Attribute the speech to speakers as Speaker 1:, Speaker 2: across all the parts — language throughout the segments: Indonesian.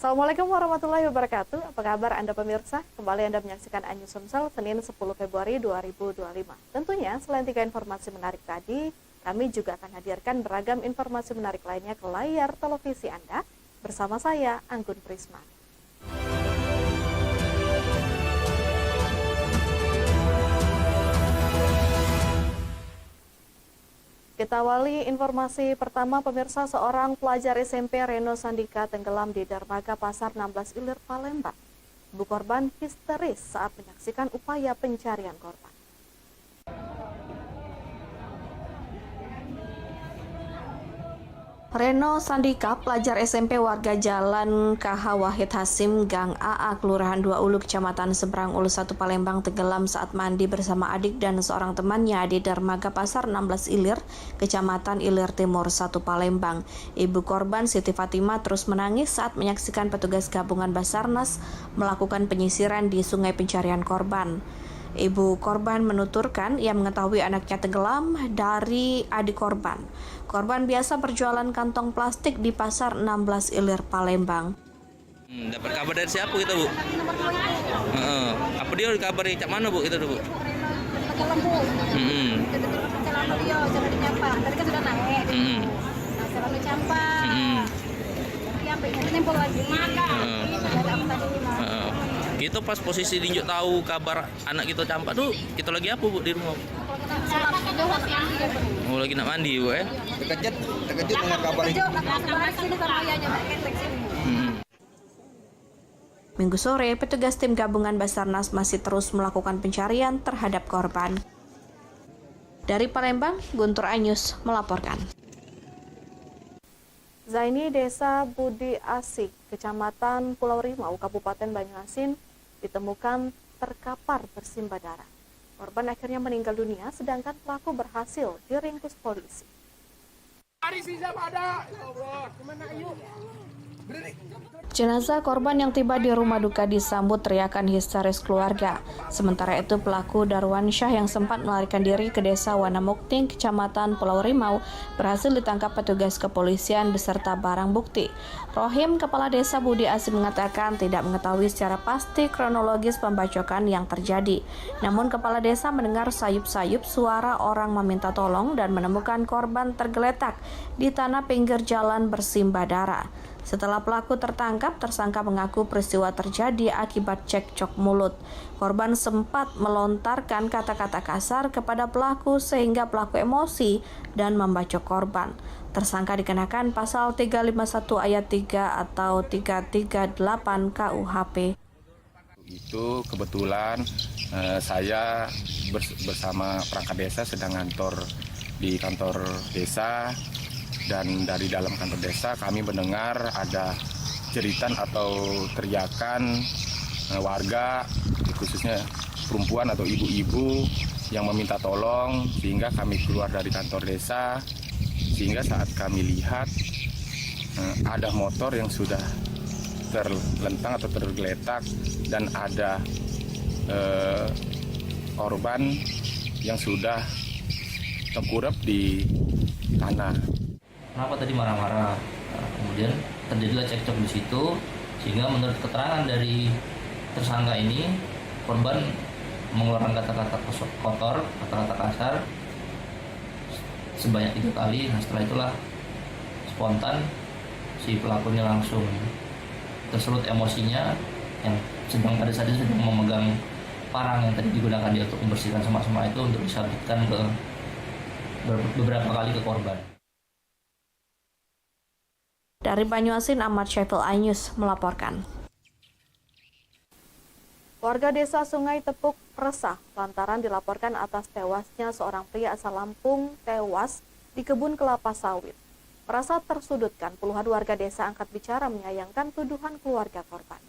Speaker 1: Assalamualaikum warahmatullahi wabarakatuh. Apa kabar Anda pemirsa? Kembali Anda menyaksikan Anju Sumsel Senin 10 Februari 2025. Tentunya selain 3 informasi menarik tadi, kami juga akan hadirkan beragam informasi menarik lainnya ke layar televisi Anda bersama saya, Anggun Prisma. Kita awali informasi pertama pemirsa, seorang pelajar SMP Reno Sandika tenggelam di dermaga Pasar 16 Ilir Palembang. Ibu korban histeris saat menyaksikan upaya pencarian korban. Reno Sandika, pelajar SMP warga Jalan KH Wahid Hasim, Gang AA, Kelurahan 2 Ulu, Kecamatan Seberang Ulu 1 Palembang, tenggelam saat mandi bersama adik dan seorang temannya di dermaga Pasar 16 Ilir, Kecamatan Ilir Timur 1 Palembang. Ibu korban Siti Fatimah terus menangis saat menyaksikan petugas gabungan Basarnas melakukan penyisiran di sungai pencarian korban. Ibu korban menuturkan ia mengetahui anaknya tenggelam dari adik korban. Korban biasa berjualan kantong plastik di Pasar 16 Ilir Palembang.
Speaker 2: Dapat kabar dari siapa kita, Bu? Apa dia dikabari cak mana, Bu? Itu, Bu?
Speaker 3: Tenggelam, Bu. Celana dia, jangan dinyampak. Tadi kan sudah naik. Nah, celana campak. Yang pengen nyempol lagi.
Speaker 2: Kita pas posisi Dinjuk tahu kabar anak kita campak tuh, kita lagi apa, Bu, di rumah? Oh, lagi nak mandi, Bu, ya?
Speaker 4: Terkejut dengan kabar ini.
Speaker 1: Minggu sore, petugas tim gabungan Basarnas masih terus melakukan pencarian terhadap korban. Dari Palembang, Guntur Anyus melaporkan. Zaini, Desa Budi Asih, Kecamatan Pulau Rimau, Kabupaten Banyuasin, ditemukan terkapar bersimbah darah. Korban akhirnya meninggal dunia, sedangkan pelaku berhasil diringkus polisi. Jenazah korban yang tiba di rumah duka disambut teriakan histeris keluarga. Sementara itu pelaku Darwan Syah yang sempat melarikan diri ke desa Wanamukting, Kecamatan Pulau Rimau, berhasil ditangkap petugas kepolisian beserta barang bukti. Rohim, Kepala Desa Budi Asih, mengatakan tidak mengetahui secara pasti kronologis pembacokan yang terjadi. Namun Kepala Desa mendengar sayup-sayup suara orang meminta tolong dan menemukan korban tergeletak di tanah pinggir jalan bersimbah darah. Setelah pelaku tertangkap, tersangka mengaku peristiwa terjadi akibat cekcok mulut. Korban sempat melontarkan kata-kata kasar kepada pelaku sehingga pelaku emosi dan membacok korban. Tersangka dikenakan pasal 351 ayat 3 atau 338 KUHP.
Speaker 4: Itu kebetulan saya bersama perangkat desa sedang ngantor di kantor desa. Dan dari dalam kantor desa kami mendengar ada jeritan atau teriakan warga, khususnya perempuan atau ibu-ibu yang meminta tolong, sehingga kami keluar dari kantor desa. Sehingga saat kami lihat ada motor yang sudah terlentang atau tergeletak dan ada korban yang sudah tengkurap di tanah.
Speaker 2: Kenapa tadi marah-marah? Kemudian terjadilah cekcok di situ, sehingga menurut keterangan dari tersangka ini, korban mengeluarkan kata-kata kotor, kata-kata kasar sebanyak 3 kali. Nah, setelah itulah spontan si pelakunya langsung tersulut emosinya, yang sedang pada saat itu sedang memegang parang yang tadi digunakan dia untuk membersihkan semak-semak itu untuk disabitkan ke beberapa kali ke korban.
Speaker 1: Dari Banyuasin, Ahmad Syafil Anyus melaporkan. Warga desa Sungai Tepuk resah lantaran dilaporkan atas tewasnya seorang pria asal Lampung tewas di kebun kelapa sawit. Merasa tersudutkan, puluhan warga desa angkat bicara menyayangkan tuduhan keluarga korban.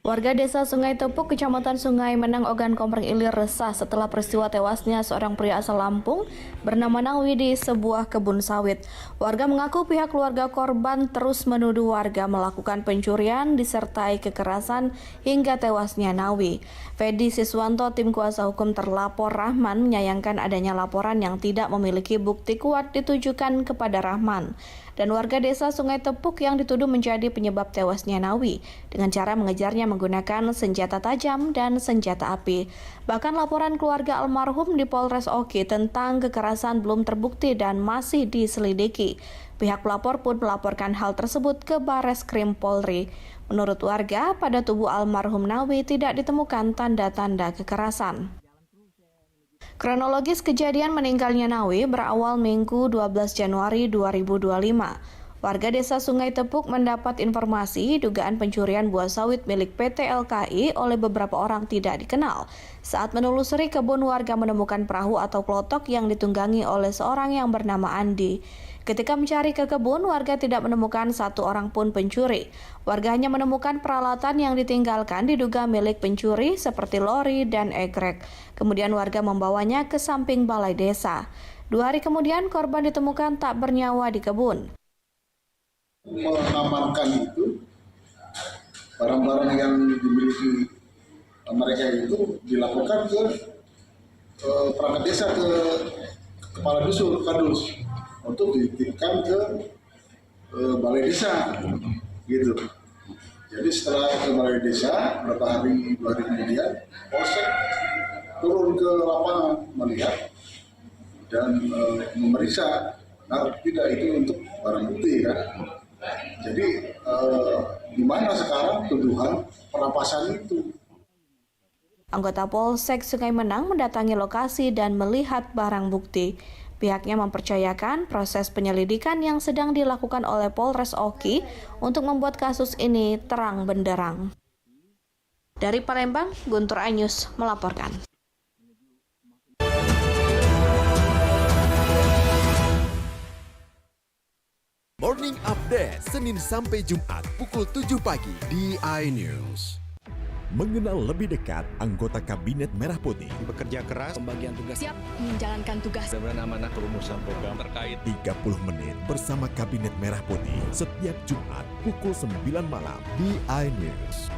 Speaker 1: Warga desa Sungai Tepuk, Kecamatan Sungai Menang, Ogan Komering Ilir resah setelah peristiwa tewasnya seorang pria asal Lampung bernama Nawi di sebuah kebun sawit. Warga mengaku pihak keluarga korban terus menuduh warga melakukan pencurian disertai kekerasan hingga tewasnya Nawi. Fedi Siswanto, tim kuasa hukum terlapor Rahman, menyayangkan adanya laporan yang tidak memiliki bukti kuat ditujukan kepada Rahman dan warga desa Sungai Tepuk yang dituduh menjadi penyebab tewasnya Nawi dengan cara mengejarnya menggunakan senjata tajam dan senjata api. Bahkan laporan keluarga almarhum di Polres Oki tentang kekerasan belum terbukti dan masih diselidiki. Pihak pelapor pun melaporkan hal tersebut ke Bareskrim Polri. Menurut warga, pada tubuh almarhum Nawi tidak ditemukan tanda-tanda kekerasan. Kronologis kejadian meninggalnya Nawi berawal Minggu 12 Januari 2025. Warga desa Sungai Tepuk mendapat informasi dugaan pencurian buah sawit milik PT LKI oleh beberapa orang tidak dikenal. Saat menelusuri kebun, warga menemukan perahu atau klotok yang ditunggangi oleh seorang yang bernama Andi. Ketika mencari ke kebun, warga tidak menemukan satu orang pun pencuri. Warga hanya menemukan peralatan yang ditinggalkan diduga milik pencuri seperti lori dan egrek. Kemudian warga membawanya ke samping balai desa. 2 hari kemudian korban ditemukan tak bernyawa di kebun.
Speaker 5: Mengamankan itu, barang-barang yang dimiliki mereka itu dilaporkan ke perangkat desa, ke kepala dusun, kadus, untuk dititipkan ke balai desa, gitu. Jadi setelah ke balai desa, beberapa hari, 2 hari kemudian, Polsek turun ke lapangan melihat dan memeriksa. Nah, tidak itu untuk barang bukti kan. Jadi di mana sekarang tuduhan perampasan itu?
Speaker 1: Anggota Polsek Sungai Menang mendatangi lokasi dan melihat barang bukti. Pihaknya mempercayakan proses penyelidikan yang sedang dilakukan oleh Polres Oki untuk membuat kasus ini terang benderang. Dari Palembang, Guntur Anyus melaporkan.
Speaker 6: Morning Update, Senin sampai Jumat pukul 7 pagi di iNews. Mengenal lebih dekat anggota Kabinet Merah Putih.
Speaker 7: Bekerja keras, pembagian tugas,
Speaker 8: siap menjalankan tugas.
Speaker 7: Amanah perumusan program terkait
Speaker 6: 30 menit bersama Kabinet Merah Putih setiap Jumat pukul 9 malam di iNews.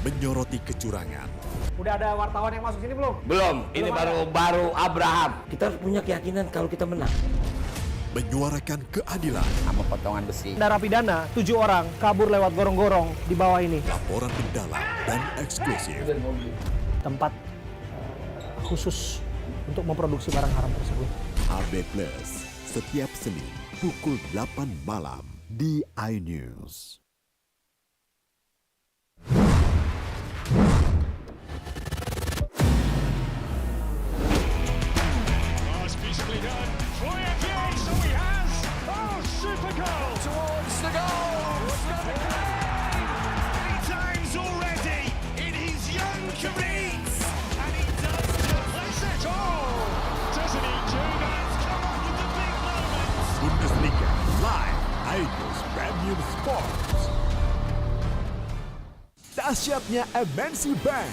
Speaker 6: Menyoroti kecurangan.
Speaker 9: Udah ada wartawan yang masuk sini belum?
Speaker 10: Belum, ini baru Abraham. Kita punya keyakinan kalau kita menang.
Speaker 6: Menyuarakan keadilan.
Speaker 10: Sama potongan besi.
Speaker 9: Narapidana 7 orang kabur lewat gorong-gorong di bawah ini.
Speaker 6: Laporan mendalam dan eksklusif.
Speaker 9: Tempat khusus untuk memproduksi barang haram tersebut.
Speaker 6: AB Plus setiap Senin pukul 8 malam di iNews. Bundesliga live iNews Premium Sports. Dahsyatnya MNC Bank.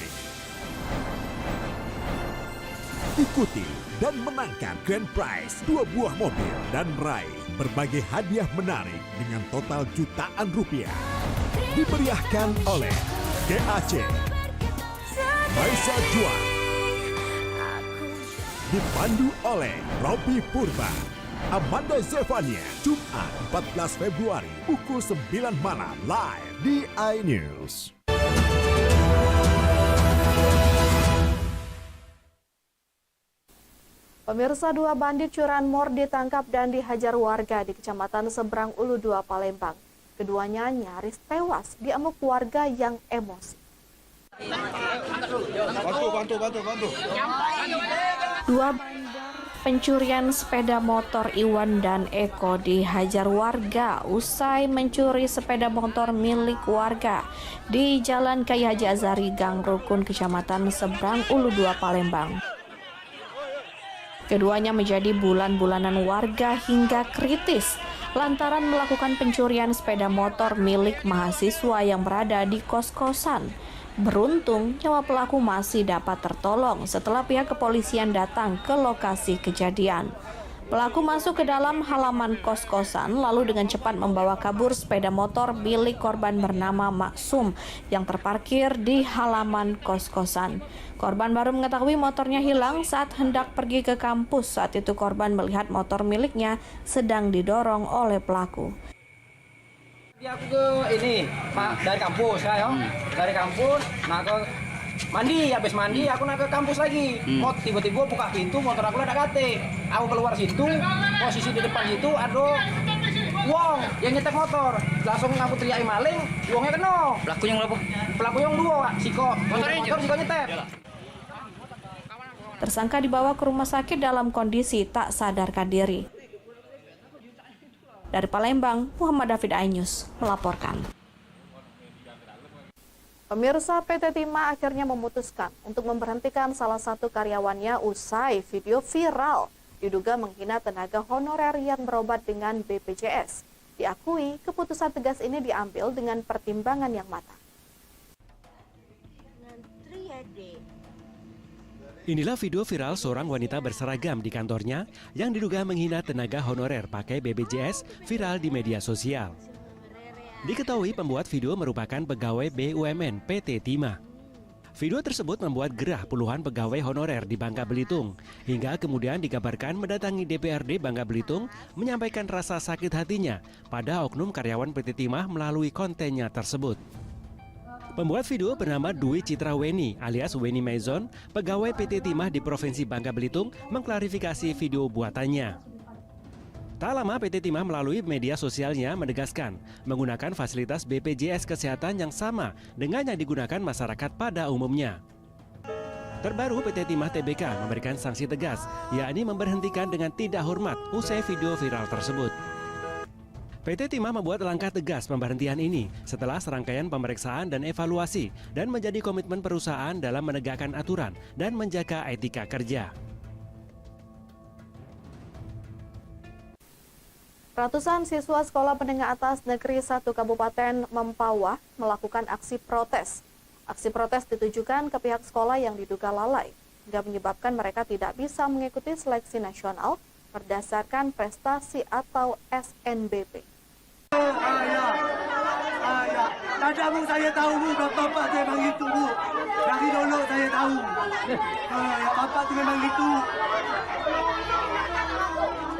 Speaker 6: Ikuti dan menangkan grand prize 2 buah mobil dan raih berbagai hadiah menarik dengan total jutaan rupiah. Diberiahkan oleh GAC, Maisa Juan. Dipandu oleh Robi Purba, Amanda Zevania. Jumat 14 Februari pukul 9 malam live di iNews.
Speaker 1: Pemirsa, 2 bandit curanmor ditangkap dan dihajar warga di Kecamatan Seberang Ulu 2 Palembang. Keduanya nyaris tewas diamuk warga yang emosi.
Speaker 7: bantu.
Speaker 1: 2 bandar pencurian sepeda motor Iwan dan Eko dihajar warga usai mencuri sepeda motor milik warga di Jalan Kyai Haji Azhari, Gang Rukun, Kecamatan Seberang Ulu 2 Palembang. Keduanya menjadi bulan-bulanan warga hingga kritis lantaran melakukan pencurian sepeda motor milik mahasiswa yang berada di kos-kosan. Beruntung, nyawa pelaku masih dapat tertolong setelah pihak kepolisian datang ke lokasi kejadian. Pelaku masuk ke dalam halaman kos-kosan lalu dengan cepat membawa kabur sepeda motor milik korban bernama Maksum yang terparkir di halaman kos-kosan. Korban baru mengetahui motornya hilang saat hendak pergi ke kampus. Saat itu korban melihat motor miliknya sedang didorong oleh pelaku.
Speaker 9: Aku ke ini, Pak, dari kampus ya, dari kampus, nah ke mandi, habis mandi aku nak ke kampus lagi. Kok tiba-tiba buka pintu, motor aku ada kate. Aku keluar situ, posisi di depan situ ada wong yang nyetek motor. Langsung aku teriak maling, wongnya kena.
Speaker 2: Pelaku yang berapa?
Speaker 9: Pelaku yang dua, siko. Motor siko nyetek.
Speaker 1: Tersangka dibawa ke rumah sakit dalam kondisi tak sadarkan diri. Dari Palembang, Muhammad David Ainus melaporkan. Pemirsa, PT Timah akhirnya memutuskan untuk memberhentikan salah satu karyawannya usai video viral diduga menghina tenaga honorer yang berobat dengan BPJS. Diakui, keputusan tegas ini diambil dengan pertimbangan yang matang.
Speaker 8: Inilah video viral seorang wanita berseragam di kantornya yang diduga menghina tenaga honorer pakai BPJS viral di media sosial. Diketahui pembuat video merupakan pegawai BUMN PT Timah. Video tersebut membuat gerah puluhan pegawai honorer di Bangka Belitung, hingga kemudian dikabarkan mendatangi DPRD Bangka Belitung menyampaikan rasa sakit hatinya pada oknum karyawan PT Timah melalui kontennya tersebut. Pembuat video bernama Dwi Citra Weni alias Weni Maison, pegawai PT Timah di Provinsi Bangka Belitung, mengklarifikasi video buatannya. Tak lama PT Timah melalui media sosialnya menegaskan menggunakan fasilitas BPJS Kesehatan yang sama dengan yang digunakan masyarakat pada umumnya. Terbaru PT Timah Tbk memberikan sanksi tegas, yakni memberhentikan dengan tidak hormat usai video viral tersebut. PT Timah membuat langkah tegas pemberhentian ini setelah serangkaian pemeriksaan dan evaluasi dan menjadi komitmen perusahaan dalam menegakkan aturan dan menjaga etika kerja.
Speaker 1: Ratusan siswa Sekolah Menengah Atas Negeri 1 Kabupaten Mempawah melakukan aksi protes. Aksi protes ditujukan ke pihak sekolah yang diduga lalai, hingga menyebabkan mereka tidak bisa mengikuti seleksi nasional berdasarkan prestasi atau SNBP.
Speaker 11: Ayah, tadamu saya tahu bu, bapak saya memang gitu bu. Dari dulu saya tahu. Bapak itu memang gitu.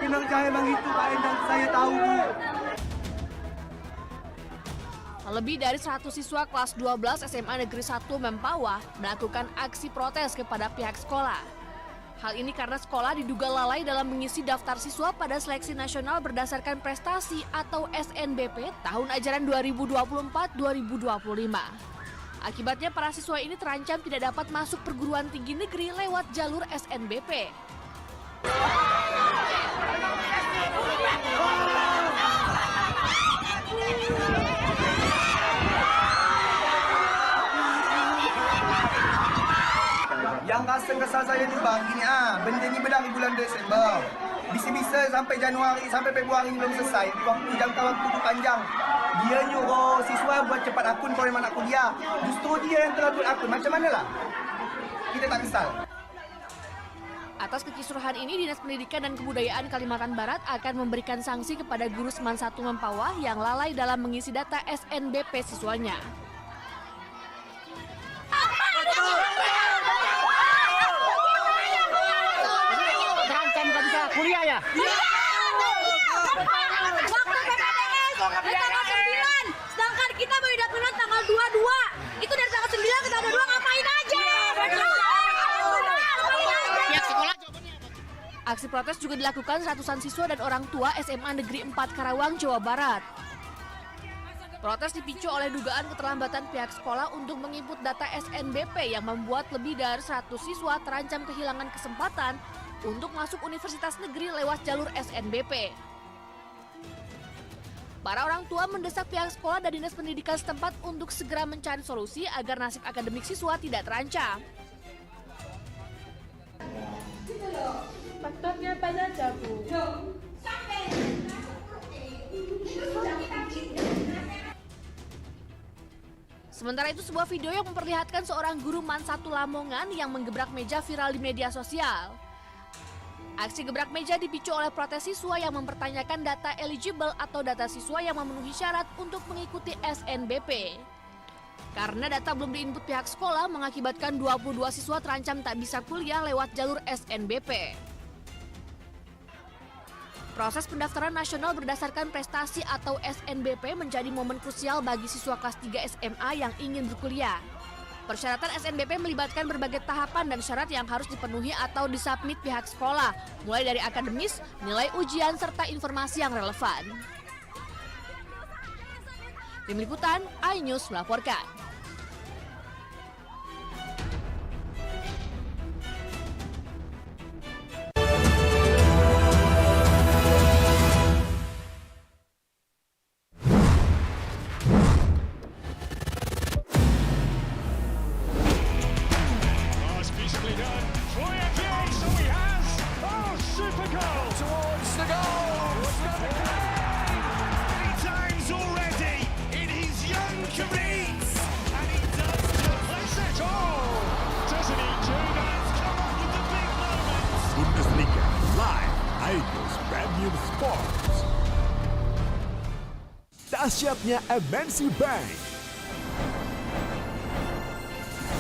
Speaker 11: Kinerja memang gitu Pak Endang, saya tahu bu.
Speaker 1: Lebih dari 100 siswa kelas 12 SMA Negeri 1 Mempawah melakukan aksi protes kepada pihak sekolah. Hal ini karena sekolah diduga lalai dalam mengisi daftar siswa pada seleksi nasional berdasarkan prestasi atau SNBP tahun ajaran 2024-2025. Akibatnya para siswa ini terancam tidak dapat masuk perguruan tinggi negeri lewat jalur SNBP.
Speaker 11: Yang kesal saya tu bang, gini benda ni dari bulan Desember. Bisa-bisa sampai Januari, sampai Februari belum selesai. Waktu jangka waktu tu panjang. Dia nyuruh siswa buat cepat akun kalau memang nak kuliah. Justru dia yang telah buat akun. Macam manalah? Kita tak kesal.
Speaker 1: Atas kekisruhan ini, Dinas Pendidikan dan Kebudayaan Kalimantan Barat akan memberikan sanksi kepada guru Seman 1 Mempawah yang lalai dalam mengisi data SNBP siswanya.
Speaker 9: Terancam tak bisa kuliah ya?
Speaker 3: Iya. Waktu PPDS tanggal 9, sedangkan kita baru dapatkan tanggal 22. Itu dari tanggal 9 ke tanggal 22 ngapain aja?
Speaker 1: Aksi protes juga dilakukan ratusan siswa dan orang tua SMA Negeri 4 Karawang, Jawa Barat. Protes dipicu oleh dugaan keterlambatan pihak sekolah untuk menginput data SNBP yang membuat lebih dari 100 siswa terancam kehilangan kesempatan untuk masuk universitas negeri lewat jalur SNBP. Para orang tua mendesak pihak sekolah dan Dinas Pendidikan setempat untuk segera mencari solusi agar nasib akademik siswa tidak terancam.
Speaker 3: Faktornya apa saja, Bu?
Speaker 12: Sementara itu, sebuah video yang memperlihatkan seorang guru MAN 1 Lamongan yang menggebrak meja viral di media sosial. Aksi gebrak meja dipicu oleh protes siswa yang mempertanyakan data eligible atau data siswa yang memenuhi syarat untuk mengikuti SNBP. Karena data belum diinput pihak sekolah mengakibatkan 22 siswa terancam tak bisa kuliah lewat jalur SNBP. Proses pendaftaran nasional berdasarkan prestasi atau SNBP menjadi momen krusial bagi siswa kelas 3 SMA yang ingin berkuliah. Persyaratan SNBP melibatkan berbagai tahapan dan syarat yang harus dipenuhi atau disubmit pihak sekolah, mulai dari akademis, nilai ujian, serta informasi yang relevan. Tim Liputan, iNews melaporkan.
Speaker 6: Bundesliga live, iNews Premium Sports. Dahsyatnya MNC Bank.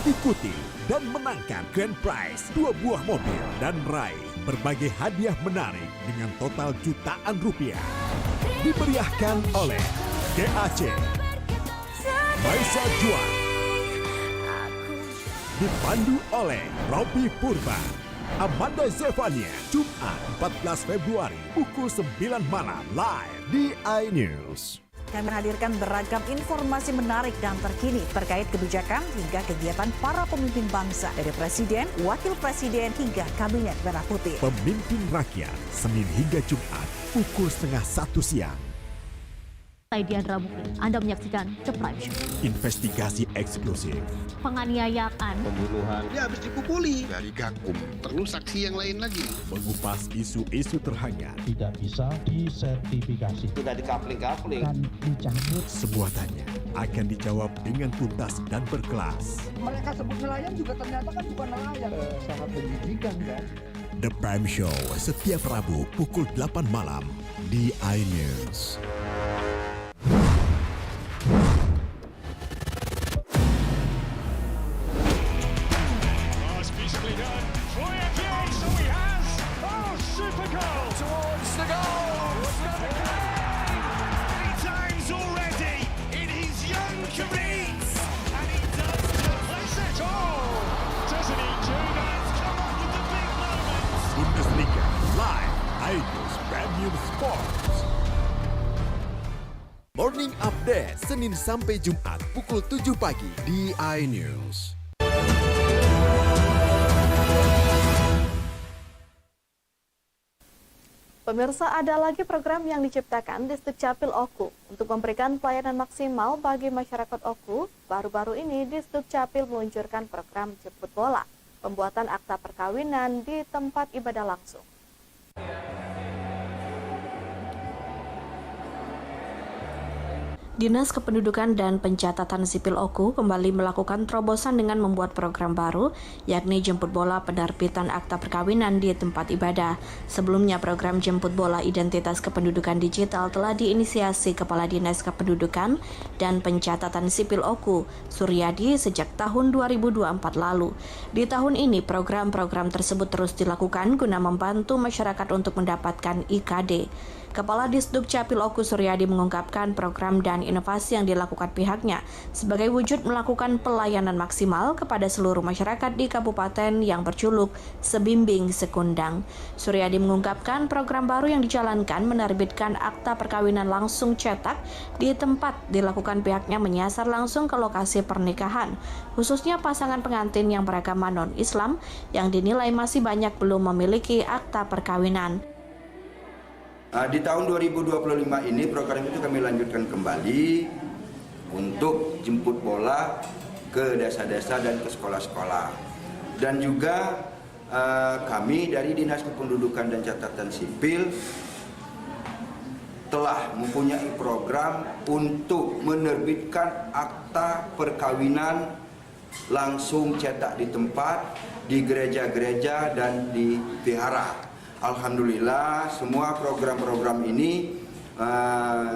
Speaker 6: Ikuti dan menangkan grand prize 2 buah mobil dan raih berbagai hadiah menarik dengan total jutaan rupiah. Diberiahkan oleh GAC, Maisa Juan. Dipandu oleh Robi Purba, Amanda Zevania. Jumat 14 Februari pukul 9 malam live di iNews.
Speaker 13: Kami menghadirkan beragam informasi menarik dan terkini terkait kebijakan hingga kegiatan para pemimpin bangsa, dari presiden, wakil presiden, hingga kabinet merah putih.
Speaker 6: Pemimpin Rakyat, Senin hingga Jumat pukul 12:30 siang.
Speaker 14: Saya Diandra Mukti. Anda menyaksikan The Prime Show.
Speaker 6: Investigasi eksklusif.
Speaker 14: Penganiayaan.
Speaker 15: Pembunuhan. Dia habis dipukuli. Dari Gakum. Perlu saksi yang lain lagi.
Speaker 6: Mengupas isu-isu terhangat.
Speaker 16: Tidak bisa disertifikasi.
Speaker 10: Sudah dikapling-kapling.
Speaker 16: Dan dicabut.
Speaker 6: Semua tanya akan dijawab dengan tuntas dan berkelas.
Speaker 11: Mereka sebut nelayan juga ternyata kan bukan nelayan.
Speaker 16: Sangat menjijikan kan.
Speaker 6: The Prime Show setiap Rabu pukul 8 malam di iNews. Bundesliga live, iNews Premium Sports. Morning Update Senin sampai Jumat pukul 7 pagi di iNews.
Speaker 1: Pemirsa, ada lagi program yang diciptakan di Dukcapil Oku untuk memberikan pelayanan maksimal bagi masyarakat Oku. Baru-baru ini di Dukcapil meluncurkan program jemput bola, pembuatan akta perkawinan di tempat ibadah langsung. Dinas Kependudukan dan Pencatatan Sipil Oku kembali melakukan terobosan dengan membuat program baru, yakni jemput bola penerbitan akta perkawinan di tempat ibadah. Sebelumnya, program jemput bola identitas kependudukan digital telah diinisiasi Kepala Dinas Kependudukan dan Pencatatan Sipil Oku, Suryadi, sejak tahun 2024 lalu. Di tahun ini, program-program tersebut terus dilakukan guna membantu masyarakat untuk mendapatkan IKD. Kepala Disdukcapil Oku Suryadi mengungkapkan program dan inovasi yang dilakukan pihaknya sebagai wujud melakukan pelayanan maksimal kepada seluruh masyarakat di kabupaten yang berjuluk Sebimbing Sekundang. Suryadi mengungkapkan program baru yang dijalankan menerbitkan akta perkawinan langsung cetak di tempat dilakukan pihaknya menyasar langsung ke lokasi pernikahan, khususnya pasangan pengantin yang beragama non-Islam yang dinilai masih banyak belum memiliki akta perkawinan.
Speaker 17: Di tahun 2025 ini program itu kami lanjutkan kembali untuk jemput bola ke desa-desa dan ke sekolah-sekolah. Dan juga kami dari Dinas Kependudukan dan Catatan Sipil telah mempunyai program untuk menerbitkan akta perkawinan langsung cetak di tempat, di gereja-gereja dan di vihara. Alhamdulillah semua program-program ini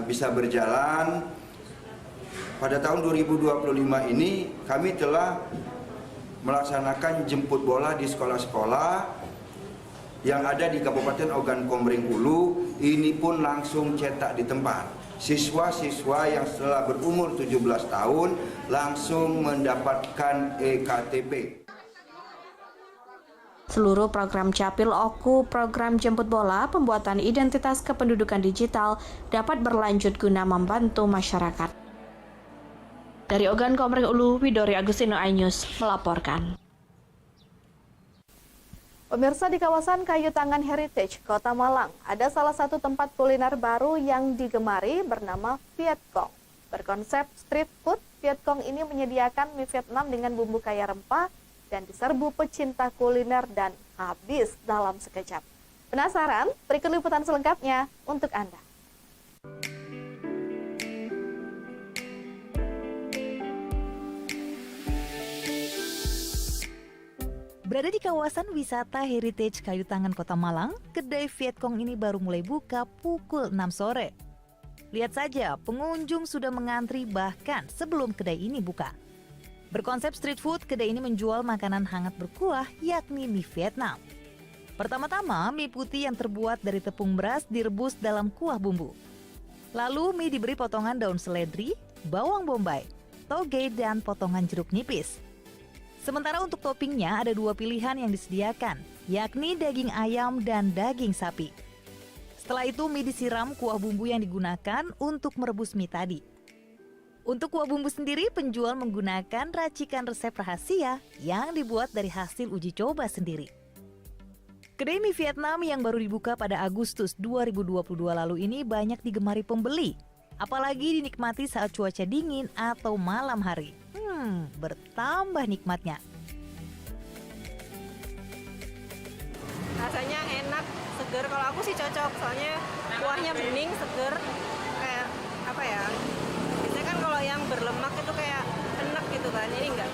Speaker 17: bisa berjalan. Pada tahun 2025 ini kami telah melaksanakan jemput bola di sekolah-sekolah yang ada di Kabupaten Ogan Komering Ulu. Ini pun langsung cetak di tempat. Siswa-siswa yang setelah berumur 17 tahun langsung mendapatkan EKTP.
Speaker 1: Seluruh program Capil Oku, program jemput bola, pembuatan identitas kependudukan digital dapat berlanjut guna membantu masyarakat. Dari Ogan Komering Ulu, Widori Agustino iNews melaporkan.
Speaker 18: Pemirsa, di kawasan Kayu Tangan Heritage, Kota Malang, ada salah satu tempat kuliner baru yang digemari bernama Vietcong. Berkonsep street food, Vietcong ini menyediakan mie Vietnam dengan bumbu kaya rempah dan diserbu pecinta kuliner dan habis dalam sekejap. Penasaran? Berikut liputan selengkapnya untuk Anda.
Speaker 13: Berada di kawasan wisata Heritage Kayu Tangan Kota Malang, kedai Vietcong ini baru mulai buka pukul 6 sore. Lihat saja, pengunjung sudah mengantri bahkan sebelum kedai ini buka. Berkonsep street food, kedai ini menjual makanan hangat berkuah, yakni mie Vietnam. Pertama-tama, mie putih yang terbuat dari tepung beras direbus dalam kuah bumbu. Lalu mie diberi potongan daun seledri, bawang bombay, toge, dan potongan jeruk nipis. Sementara untuk toppingnya ada dua pilihan yang disediakan, yakni daging ayam dan daging sapi. Setelah itu mie disiram kuah bumbu yang digunakan untuk merebus mie tadi. Untuk kuah bumbu sendiri, penjual menggunakan racikan resep rahasia yang dibuat dari hasil uji coba sendiri. Kedai mie Vietnam yang baru dibuka pada Agustus 2022 lalu ini banyak digemari pembeli, apalagi dinikmati saat cuaca dingin atau malam hari. Bertambah nikmatnya.
Speaker 19: Rasanya enak, seger. Kalau aku sih cocok, soalnya kuahnya bening, seger. Kayak apa ya? Biasanya kan kalau yang berlemak itu kayak enak gitu kan, ini enggak.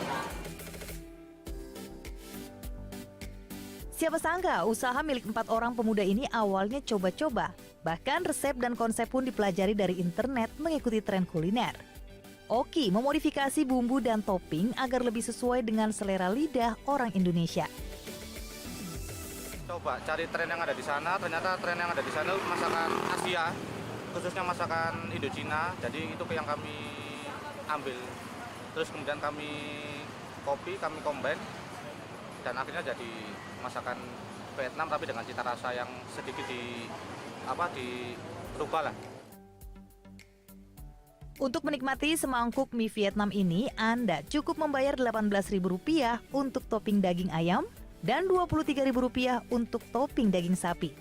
Speaker 13: Siapa sangka usaha milik 4 orang pemuda ini awalnya coba-coba. Bahkan resep dan konsep pun dipelajari dari internet mengikuti tren kuliner. Oki memodifikasi bumbu dan topping agar lebih sesuai dengan selera lidah orang Indonesia.
Speaker 20: Coba cari tren yang ada di sana, ternyata tren yang ada di sana masakan Asia, khususnya masakan Indochina, jadi itu yang kami ambil. Terus kemudian kami copy, kami combine, dan akhirnya jadi masakan Vietnam tapi dengan cita rasa yang sedikit dirubah lah.
Speaker 13: Untuk menikmati semangkuk mie Vietnam ini, Anda cukup membayar Rp18.000 untuk topping daging ayam dan Rp23.000 untuk topping daging sapi.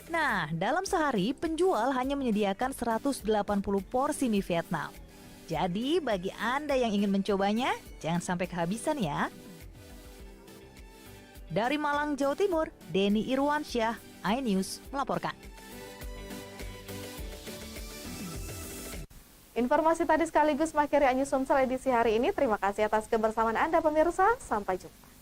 Speaker 13: Nah, dalam sehari penjual hanya menyediakan 180 porsi mie Vietnam. Jadi, bagi Anda yang ingin mencobanya, jangan sampai kehabisan ya. Dari Malang, Jawa Timur, Denny Irwansyah, iNews melaporkan.
Speaker 18: Informasi tadi sekaligus mengakhiri iNews Sumsel edisi hari ini. Terima kasih atas kebersamaan Anda pemirsa. Sampai jumpa.